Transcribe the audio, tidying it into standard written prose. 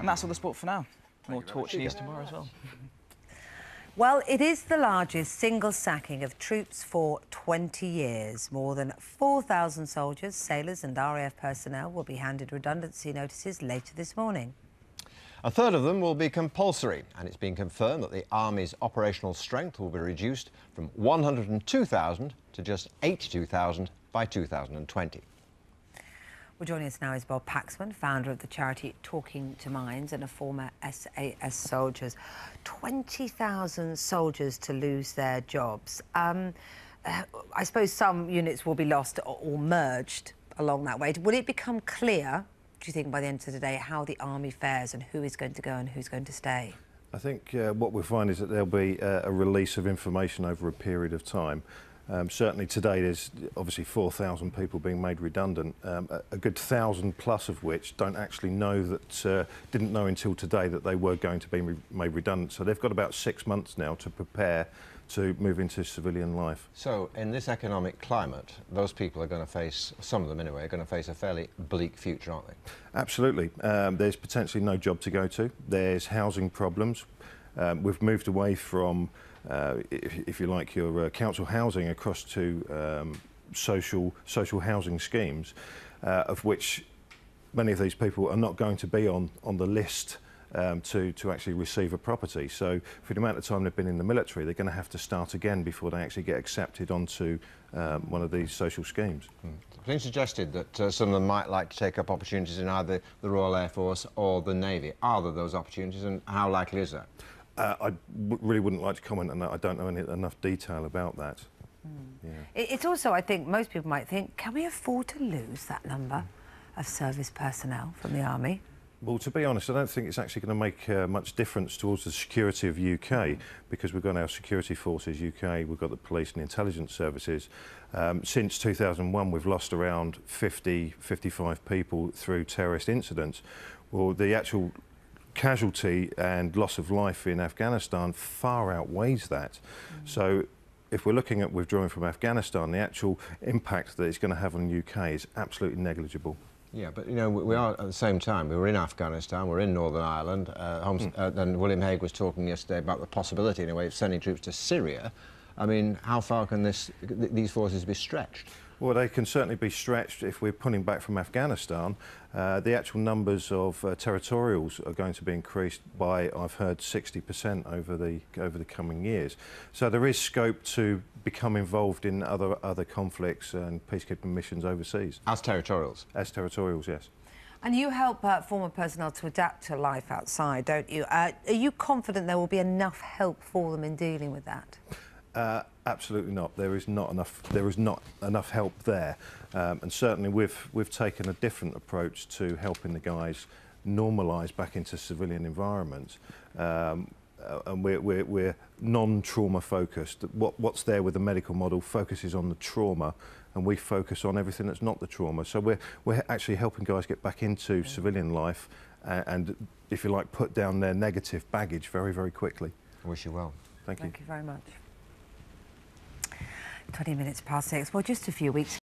And that's all the sport for now. More torch news tomorrow as well. Well, it is the largest single sacking of troops for 20 years. More than 4,000 soldiers, sailors and RAF personnel will be handed redundancy notices later this morning. A third of them will be compulsory, and it's been confirmed that the Army's operational strength will be reduced from 102,000 to just 82,000 by 2020. Well, joining us now is Paxman, founder of the charity Taling2minds and a former SAS soldier. 20,000 soldiers to lose their jobs. I suppose some units will be lost or merged along that way. Will it become clear, do you think, by the end of the day, how the Army fares and who is going to go and who's going to stay? I think what we'll find is that there'll be a release of information over a period of time. Certainly today there's obviously 4,000 people being made redundant, a good 1,000 plus of which don't actually know that, didn't know until today that they were going to be made redundant. So they've got about 6 months now to prepare to move into civilian life. So in this economic climate, those people are going to face, some of them anyway, are going to face a fairly bleak future, aren't they? Absolutely. There's potentially no job to go to. There's housing problems. We've moved away from if you like, your council housing across to social housing schemes, of which many of these people are not going to be on the list to actually receive a property. So for the amount of time they've been in the military, they're going to have to start again before they actually get accepted onto one of these social schemes. It's been suggested that some of them might like to take up opportunities in either the Royal Air Force or the Navy. Are there those opportunities, and how likely is that? I really wouldn't like to comment on that. I don't know enough detail about that. Yeah. It's also, I think, most people might think, can we afford to lose that number of service personnel from the Army? Well, to be honest, I don't think it's actually going to make much difference towards the security of UK, because we've got our security forces, UK, we've got the police and the intelligence services. Since 2001, we've lost around 55 people through terrorist incidents. Well, the actual casualty and loss of life in Afghanistan far outweighs that. So if we're looking at withdrawing from Afghanistan, the actual impact that it's going to have on the UK is absolutely negligible. Yeah, but you know, we are at the same time, we were in Afghanistan, we're in Northern Ireland, and William Hague was talking yesterday about the possibility, in a way, of sending troops to Syria. I mean, how far can these forces be stretched? Well, they can certainly be stretched if we're pulling back from Afghanistan. The actual numbers of territorials are going to be increased by, I've heard, 60% over the coming years. So there is scope to become involved in other conflicts and peacekeeping missions overseas. As territorials? As territorials, yes. And you help former personnel to adapt to life outside, don't you? Are you confident there will be enough help for them in dealing with that? Absolutely not. There is not enough help there, and certainly we've taken a different approach to helping the guys normalise back into civilian environments, and we're non-trauma focused. What's there with the medical model focuses on the trauma, and we focus on everything that's not the trauma. So we're actually helping guys get back into civilian life, and if you like, put down their negative baggage very, very quickly. I wish you well. Thank you very much. 20 minutes past 6. Well, just a few weeks